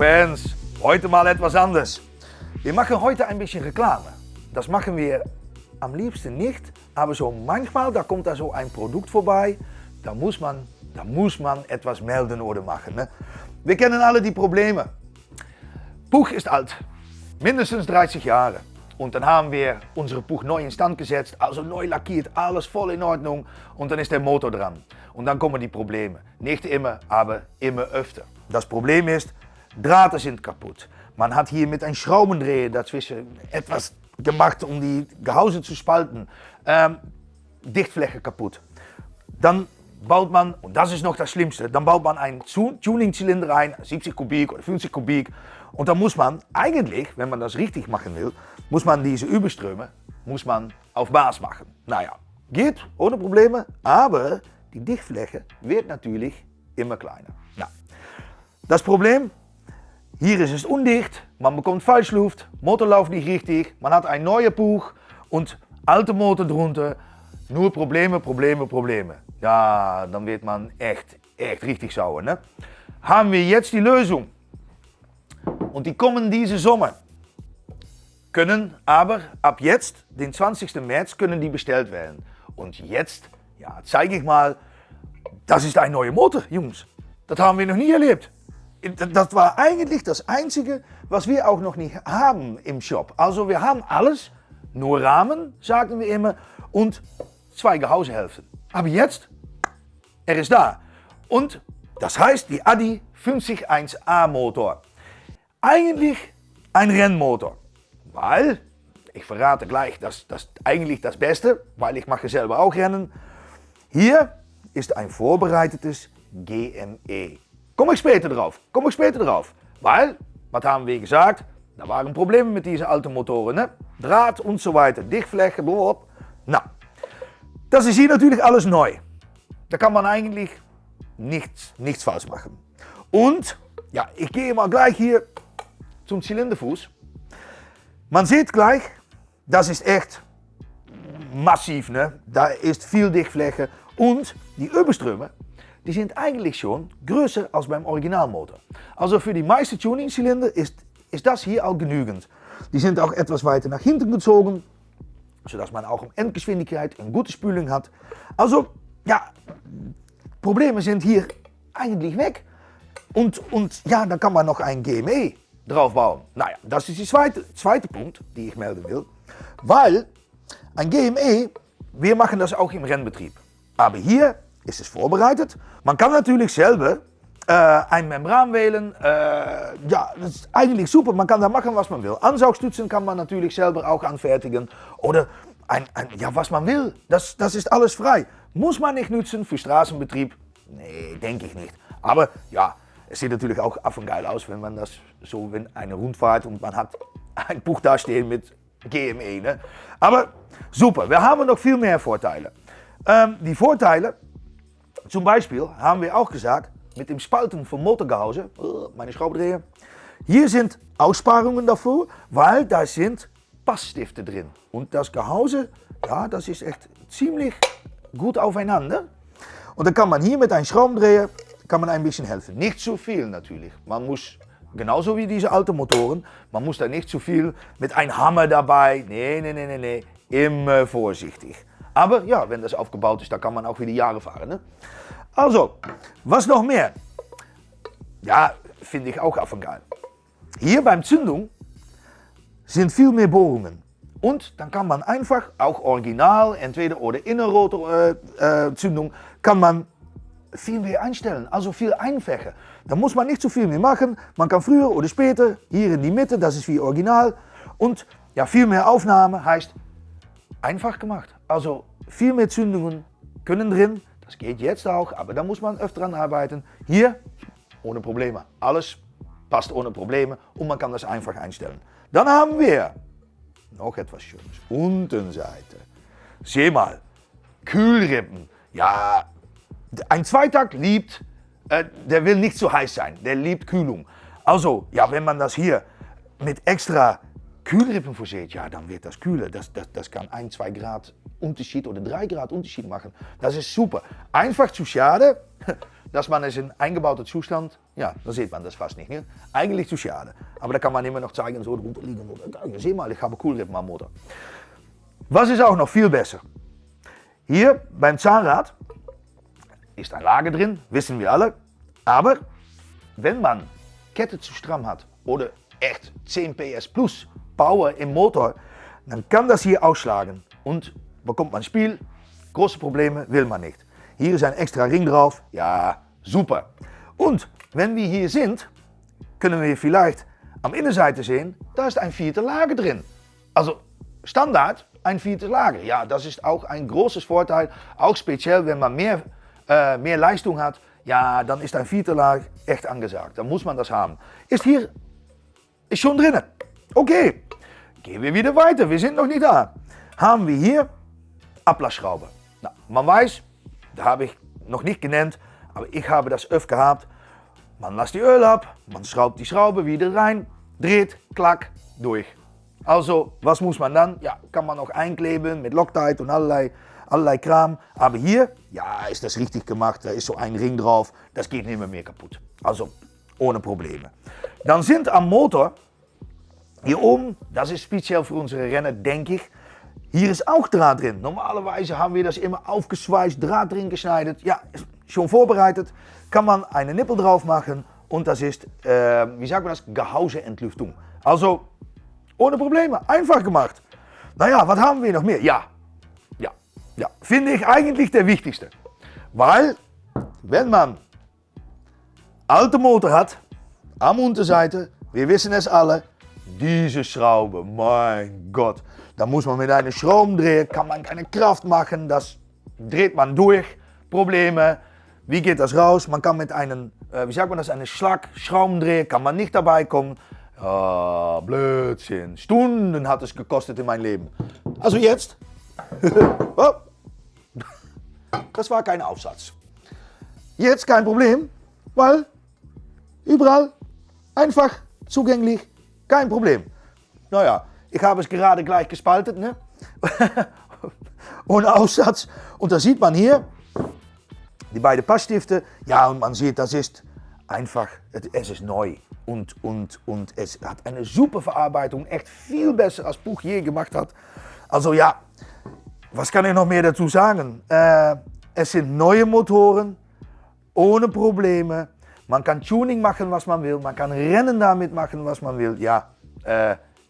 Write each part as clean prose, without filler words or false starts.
Fans, heute mal etwas anders. Wir machen heute ein bisschen Reklame. Das machen wir am liebsten nicht, aber so manchmal, da kommt da so ein Produkt vorbei, da muss man etwas melden oder machen. Ne? Wir kennen alle die Probleme. Buch ist alt, mindestens 30 Jahre. Und dann haben wir unsere Buch neu in Stand gesetzt, also neu lackiert, alles voll in Ordnung. Und dann ist der Motor dran. Und dann kommen die Probleme. Nicht immer, aber immer öfter. Das Problem ist, Drahte sind kaputt. Man hat hier mit einem Schraubendreher dazwischen etwas gemacht, um die Gehäuse zu spalten. Dichtfläche kaputt. Dann baut man, und das ist noch das Schlimmste, dann baut man einen Tuningzylinder ein, 70 Kubik oder 50 Kubik. Und dann muss man eigentlich, wenn man das richtig machen will, muss man diese Überströme auf Maß machen. Naja, geht ohne Probleme, aber die Dichtfläche wird natürlich immer kleiner. Ja. Das Problem, hier ist es undicht, man bekommt Falschluft, Motor läuft nicht richtig, man hat ein neues Buch und alte Motor drunter. Nur Probleme. Ja, dann wird man echt richtig sauer. Ne? Haben wir jetzt die Lösung. Und die kommen diese Sommer. Können aber ab jetzt, den 20. März, können die bestellt werden. Und jetzt, ja, zeige ich mal, das ist ein neuer Motor, Jungs. Das haben wir noch nie erlebt. Das war eigentlich das Einzige, was wir auch noch nicht haben im Shop. Also wir haben alles, nur Rahmen, sagten wir immer, und 2 Gehausehälften. Aber jetzt, er ist da. Und das heißt die Addi 501A Motor. Eigentlich ein Rennmotor, weil, ich verrate gleich, das eigentlich das Beste, weil ich mache selber auch Rennen. Hier ist ein vorbereitetes GME. Komme ich später drauf, weil, was haben wir gesagt, da waren Probleme mit diesen alten Motoren, ne? Draht und so weiter, Dichtfläche, blablabla. Nou, das ist hier natürlich alles neu. Da kann man eigentlich nichts falsch machen. Und, ja, ich gehe mal gleich hier zum Zylinderfuß. Man sieht gleich, das ist echt massiv, ne? Da ist viel Dichtfläche und die Überströme, die sind eigentlich schon größer als beim Originalmotor. Also für die meisten Tuningzylinder ist das hier auch genügend. Die sind auch etwas weiter nach hinten gezogen, sodass man auch um Endgeschwindigkeit eine gute Spülung hat. Also, ja, Probleme sind hier eigentlich weg. Und ja, dann kann man noch ein GME drauf bauen. Naja, das ist der zweite Punkt, den ich melden will. Weil ein GME, wir machen das auch im Rennbetrieb. Aber hier ist es vorbereitet. Man kann natürlich selber ein Membran wählen. Ja, das ist eigentlich super. Man kann da machen, was man will. Ansaugstützen kann man natürlich selber auch anfertigen. Oder ja, was man will. Das ist alles frei. Muss man nicht nutzen für Straßenbetrieb? Nee, denke ich nicht. Aber ja, es sieht natürlich auch affengeil aus, wenn man das so, wenn eine Rundfahrt und man hat ein Buch da stehen mit GME. Ne? Aber super, wir haben noch viel mehr Vorteile. Die Vorteile, zum Beispiel haben wir auch gesagt, mit dem Spalten von Motorgehäuse, meine Schraubendreher, hier sind Aussparungen dafür, weil da sind Passstifte drin. Und das Gehäuse, ja, das ist echt ziemlich gut aufeinander. Und dann kann man hier mit einem Schraubendreher kann man ein bisschen helfen. Nicht zu viel natürlich. Man muss, genauso wie diese alten Motoren, man muss da nicht zu viel mit einem Hammer dabei. Nee. Immer vorsichtig. Aber ja, wenn das aufgebaut ist, dann kann man auch wieder Jahre fahren. Ne? Also, was noch mehr? Ja, finde ich auch affengeil. Hier beim Zündung sind viel mehr Bohrungen. Und dann kann man einfach, auch original, entweder oder Innerrotorzündung, kann man viel mehr einstellen, also viel einfacher. Da muss man nicht so viel mehr machen. Man kann früher oder später, hier in die Mitte, das ist wie original. Und ja, viel mehr Aufnahme heißt einfach gemacht. Also viel mehr Zündungen können drin. Das geht jetzt auch, aber da muss man öfter dran arbeiten. Hier ohne Probleme. Alles passt ohne Probleme und man kann das einfach einstellen. Dann haben wir noch etwas Schönes. Untenseite. Sieh mal, Kühlrippen. Ja, ein Zweitakt liebt, der will nicht zu heiß sein, der liebt Kühlung. Also, ja, wenn man das hier mit extra Kühlrippen verseht, ja, dann wird das kühler. Das kann 1-2 Grad Unterschied oder 3 Grad Unterschied machen. Das ist super. Einfach zu schade, dass man es in eingebauter Zustand, ja, da sieht man das fast nicht. Ne? Eigentlich zu schade. Aber da kann man immer noch zeigen, so drunter liegen. Sieh mal, ich habe Coolgrip am Motor. Was ist auch noch viel besser? Hier beim Zahnrad ist eine Lage drin, wissen wir alle. Aber wenn man Kette zu stramm hat oder echt 10 PS plus Power im Motor, dann kann das hier ausschlagen und bekommt man Spiel. Große Probleme will man nicht. Hier ist ein extra Ring drauf, ja, super. Und wenn wir hier sind, können wir vielleicht am Innenseite sehen, da ist ein 4. Lager drin. Also Standard ein 4. Lager. Ja, das ist auch ein großes Vorteil, auch speziell wenn man mehr Leistung hat. Ja, dann ist ein 4. Lager echt angesagt. Dann muss man das haben. Ist schon drinnen. Okay, gehen wir wieder weiter. Wir sind noch nicht da. Haben wir hier Ablassschraube. Na, man weiß, da habe ich noch nicht genannt, aber ich habe das öfter gehabt. Man lässt die Öl ab, man schraubt die Schraube wieder rein, dreht, klack, durch. Also, was muss man dann? Ja, kann man noch einkleben mit Loctite und allerlei Kram. Aber hier, ja, ist das richtig gemacht. Da ist so ein Ring drauf. Das geht nicht mehr kaputt. Also, ohne Probleme. Dann sind am Motor, hier oben, das ist speziell für unsere Renner, denke ich, hier ist auch Draht drin. Normalerweise haben wir das immer aufgeschweißt, Draht drin geschneidet. Ja, ist schon vorbereitet. Kann man eine Nippel drauf machen und das ist, wie sagt man das, Gehäuseentlüftung. Also, ohne Probleme, einfach gemacht. Naja, was haben wir noch mehr? Ja, finde ich eigentlich der wichtigste. Weil, wenn man alte Motor hat, am Unterseite, wir wissen es alle, diese Schraube, mein Gott, da muss man mit einem Schraubendreher, kann man keine Kraft machen, das dreht man durch, Probleme. Wie geht das raus? Man kann mit einem, wie sagt man das, einem Schraubendreher, kann man nicht dabei kommen. Ah, Blödsinn, Stunden hat es gekostet in meinem Leben. Also jetzt, oh. Das war kein Aufsatz. Jetzt kein Problem, weil überall einfach zugänglich, kein Problem. Naja, ich habe es gerade gleich gespalten, ne? Ohne Aufsatz. Und da sieht man hier die beiden Passstifte. Ja, und man sieht, das ist einfach, es ist neu. Und es hat eine super Verarbeitung, echt viel besser als Puch je gemacht hat. Also ja, was kann ich noch mehr dazu sagen? Es sind neue Motoren, ohne Probleme. Man kann Tuning machen, was man will. Man kann Rennen damit machen, was man will. Ja,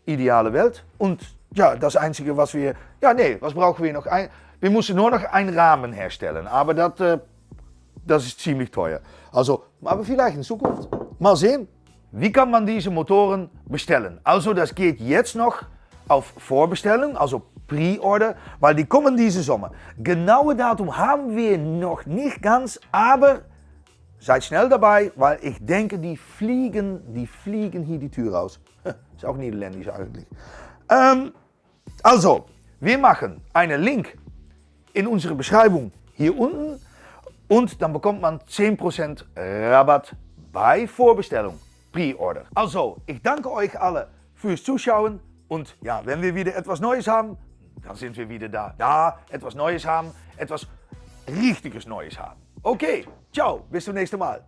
ideale Welt. Und ja, das Einzige, was wir... Ja, nee, was brauchen wir noch? Wir müssen nur noch einen Rahmen herstellen. Aber das ist ziemlich teuer. Also, aber vielleicht in Zukunft. Mal sehen. Wie kann man diese Motoren bestellen? Also, das geht jetzt noch auf Vorbestellung, also Pre-Order, weil die kommen diesen Sommer. Genaue Datum haben wir noch nicht ganz, aber seid schnell dabei, weil ich denke, die fliegen hier die Tür raus. Ist auch niederländisch eigentlich. Also, wir machen einen Link in unsere Beschreibung hier unten und dann bekommt man 10% Rabatt bei Vorbestellung, Pre-Order. Also, ich danke euch alle fürs Zuschauen und ja, wenn wir wieder etwas Neues haben, dann sind wir wieder da. Ja, etwas Neues haben, etwas Richtiges Neues haben. Okay, ciao, bis zum nächsten Mal.